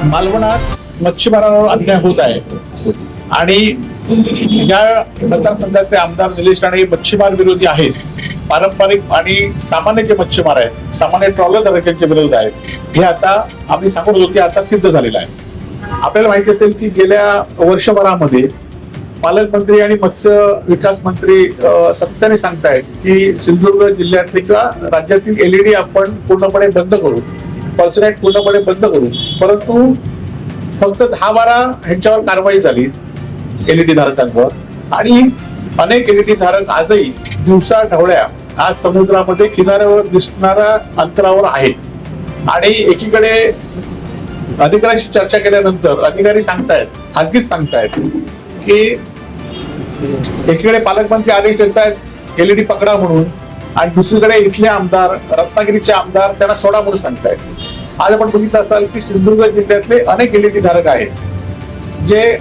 मालवणात मच्छीमारांवर अन्याय होत आहे आणि या मतदारसंघाचे आमदार निलेश राणे मच्छीमार विरोधी आहेत. पारंपरिक आणि सामान्य जे मच्छीमार आहेत, सामान्य ट्रॉलरधारकांच्या विरोध आहेत. हे आता आम्ही सांगत होतो ते आता सिद्ध झालेलं आहे. आपल्याला माहिती असेल की गेल्या वर्षभरामध्ये पालकमंत्री आणि मत्स्य विकास मंत्री सातत्याने सांगतायत की सिंधुदुर्ग जिल्ह्यातले किंवा राज्यातील एलईडी आपण पूर्णपणे बंद करू, पर्सनेट पूर्णपणे बंद करू. परंतु फक्त 10-12 ह्यांच्यावर कारवाई झाली एलईडी धारकांवर आणि अनेक एलईडी धारक आजही दिवसा ढवळ्या आज समुद्रामध्ये किनाऱ्यावर दिसणाऱ्या अंतरावर आहेत. आणि एकीकडे अधिकाऱ्यांशी चर्चा केल्यानंतर अधिकारी सांगतायत, खाजगीच सांगतायत की एकीकडे पालकमंत्री आदेश देत आहेत एलईडी पकडा म्हणून आणि दुसरीकडे इथले आमदार, रत्नागिरीचे आमदार त्यांना सोडा म्हणून सांगतायत. आज आपण बघितलं असाल की सिंधुदुर्ग जिल्ह्यातले अनेक एलईडी धारक आहेत जे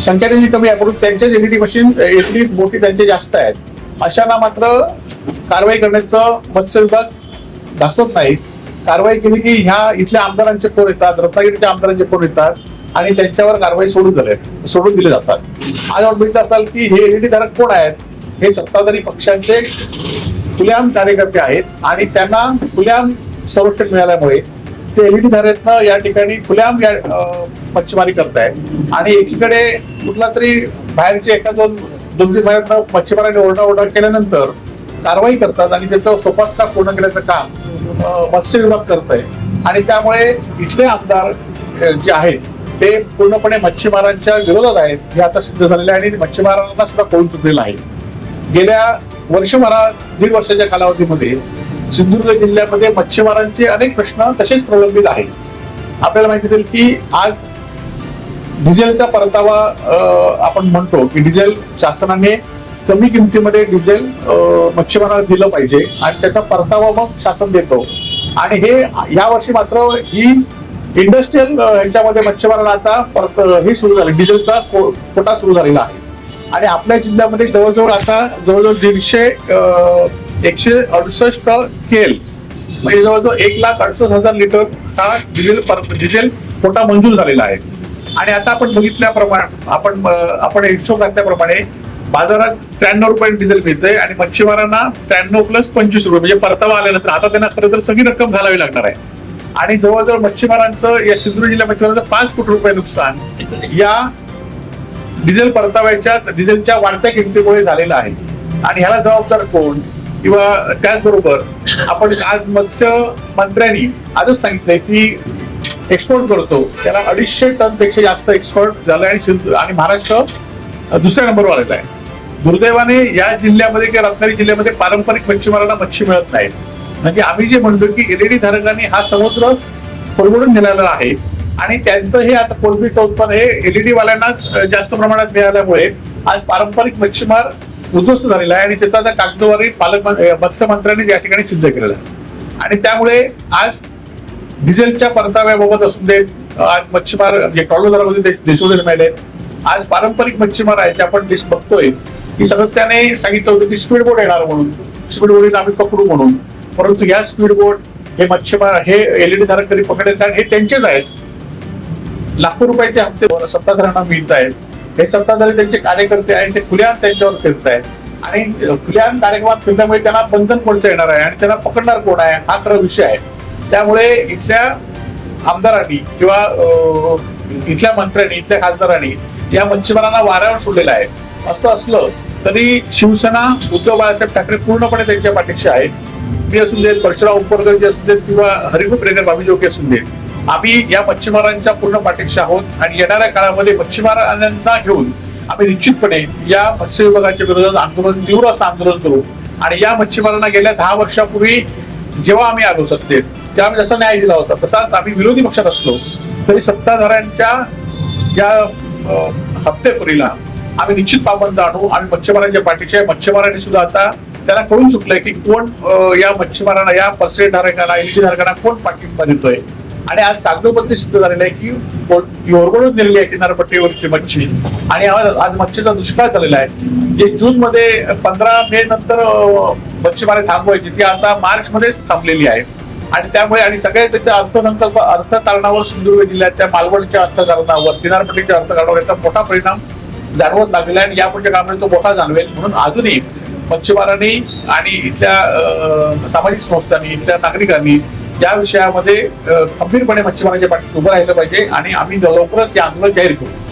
संख्या त्यांची कमी आहे परंतु त्यांचे एलईडी मशीन एलईडी मोठी त्यांचे जास्त आहेत. अशांना मात्र कारवाई करण्याचं मत्स्य विभाग दाखवत नाही. कारवाई केली की ह्या इथल्या आमदारांचे फोन येतात, रत्नागिरीच्या आमदारांचे फोन येतात आणि त्यांच्यावर कारवाई सोडून दिले जातात. आज आपण बघितलं असाल की हे एलईडी धारक कोण आहेत? हे सत्ताधारी पक्षांचे खुलेआम कार्यकर्ते आहेत आणि त्यांना खुलेआम संरक्षण मिळाल्यामुळे ते एलईडी धारकांना या ठिकाणी खुलेआम मच्छीमारी करतायत. आणि एकीकडे कुठला तरी बाहेरचे एका दोन महिन्यात मच्छीमारांनी ओरडा केल्यानंतर कारवाई करतात आणि त्याचं सोपास्कार पूर्ण केल्याचं काम मत्स्य विभाग करत आहे. आणि त्यामुळे इथले आमदार जे आहेत ते पूर्णपणे मच्छीमारांच्या विरोधात आहेत हे आता सिद्ध झालेलं आहे आणि मच्छीमारांना सुद्धा कळून चुकलेलं आहे. गेल्या दीड वर्षाच्या कालावधीमध्ये सिंधुदुर्ग जिल्ह्यामध्ये मच्छीमारांचे अनेक प्रश्न तसेच प्रलंबित आहेत. आपल्याला माहिती असेल की आज डिझेलचा परतावा आपण म्हणतो की डिझेल शासनाने कमी किमतीमध्ये डिझेल मच्छीमारांना दिलं पाहिजे आणि त्याचा परतावा मग शासन देतो. आणि हे यावर्षी मात्र ही इंडस्ट्रीयल ह्याच्यामध्ये मच्छीमारांना आता हे सुरू झालं, डिझेलचा कोटा सुरू झालेला आहे. आणि आपल्या जिल्ह्यामध्ये जवळजवळ 168 केल म्हणजे जवळजवळ 1,68,000 लिटर हा डिझेल कोटा मंजूर झालेला आहे. आणि आता आपण बघितल्याप्रमाणे आपण हिशोब घातल्याप्रमाणे बाजारात 93 रुपये डिझेल मिळतंय आणि मच्छीमारांना 93 + 25 रुपये म्हणजे परतावा आल्यानंतर आता त्यांना खरं तर सगळी रक्कम घालावी लागणार आहे. आणि जवळजवळ मच्छीमारांचं या सिंधुदुर्ग जिल्ह्यात मच्छीमारांचं 5 कोटी रुपये नुकसान या डिझेल डिझेलच्या वाढत्या किमतीमुळे झालेलं आहे. आणि ह्याला जबाबदार कोण? किंवा त्याचबरोबर आपण आज मत्स्य मंत्र्यांनी आजच सांगितलंय की एक्सपोर्ट करतो त्याला 250 टन पेक्षा जास्त एक्सपोर्ट झालंय आणि महाराष्ट्र दुसऱ्या नंबरवर आलेला आहे. दुर्दैवाने या जिल्ह्यामध्ये किंवा रत्नागिरी जिल्ह्यामध्ये पारंपरिक मच्छीमारांना मच्छी मिळत नाही. म्हणजे आम्ही जे म्हणतो की एलईडी धारकांनी हा समुद्र परवडून नेलेला आहे आणि त्यांचं हे आता कोळंबीचं उत्पन्न हे एलईडी वाल्यांनाच जास्त प्रमाणात मिळाल्यामुळे आज पारंपरिक मच्छीमार उद्ध्वस्त झालेला आहे आणि त्याचा आता कागदोवारी मत्स्य मंत्र्यांनी या ठिकाणी सिद्ध केलेला आहे. आणि त्यामुळे आज डिझेलच्या परताव्याबाबत असू देत, आज मच्छीमार ट्रॉलरमध्ये देशोधन मिळाले. आज पारंपरिक मच्छीमार आहेत आपण बघतोय की सातत्याने सांगितलं होतं की स्पीड बोट येणार म्हणून, स्पीड बोटीला आम्ही पकडू म्हणून. परंतु या स्पीड बोट हे मच्छीमार हे एलईडी धारक कधी पकडेल कारण हे त्यांचेच आहेत. लाखो रुपयाचे हप्ते सत्ताधाऱ्यांना मिळत आहेत. हे सत्ताधारी त्यांचे कार्यकर्ते आहेत, ते खुलेआम त्यांच्यावर फिरत आहेत आणि खुलेआम कार्यक्रमात फिरल्यामुळे त्यांना बंधन कोणचं येणार आहे आणि त्यांना पकडणार कोण आहे हा खरा विषय आहे. त्यामुळे इथल्या आमदारांनी किंवा इथल्या मंत्र्यांनी, इथल्या खासदारांनी या मच्छीमारांना वाऱ्यावर सोडलेलं आहे. असं असलं तरी शिवसेना, उद्धव बाळासाहेब ठाकरे पूर्णपणे त्यांच्या पाठीशी आहेत. मी असू देत, परशुराम उपरकर जे असू देत किंवा हरिभाऊ प्रेगर बाबी जोगी असू देत, आम्ही या मच्छीमारांच्या पूर्ण पाठीशी आहोत आणि येणाऱ्या काळामध्ये मच्छीमारांना घेऊन आम्ही निश्चितपणे या मत्स्य विभागाच्या विरोधात तीव्र असं आंदोलन करू. आणि या मच्छीमारांना गेल्या 10 वर्षापूर्वी जेव्हा आम्ही आलो सत्तेत त्यावेळी जसा न्याय दिला होता तसाच आम्ही विरोधी पक्षात असलो तरी सत्ताधाऱ्यांच्या या हप्तेपुरीला आम्ही निश्चित पाबंद आणू. आम्ही मच्छीमारांच्या पाठीशी आहे. मच्छीमारांनी सुद्धा आता त्यांना कळून चुकलंय की कोण या मच्छीमारांना, या पर्सेट धारकांना, एलईडी धारकांना कोण पाठिंबा देतोय. आणि आज कागदोपत्री सिद्ध झालेलं आहे की ओरगडून दिलेली आहे किनारपट्टीवरची मच्छी आणि आज मच्छीचा दुष्काळ झालेला आहे. जे जून मध्ये 15 मे नंतर मच्छीमारी थांबवायची ती आता मार्च मध्येच थांबलेली आहे. आणि त्यामुळे आणि सगळ्या त्याच्या अर्थसंकल्प अर्थकारणावर सिंधुदुर्ग जिल्ह्याच्या मालवणच्या अर्थकारणावर किनारपट्टीच्या अर्थकारणावर याचा मोठा परिणाम जाणवत लागलेला आहे आणि यापुढच्या काळामध्ये तो मोठा जाणवेल. म्हणून अजूनही मच्छीमारांनी आणि इथल्या सामाजिक संस्थांनी इथल्या नागरिकांनी या विषयामध्ये खंबीरपणे मच्छीमारांच्या पाठीशी उभं राहिलं पाहिजे आणि आम्ही लवकरच हे आंदोलन जाहीर करू.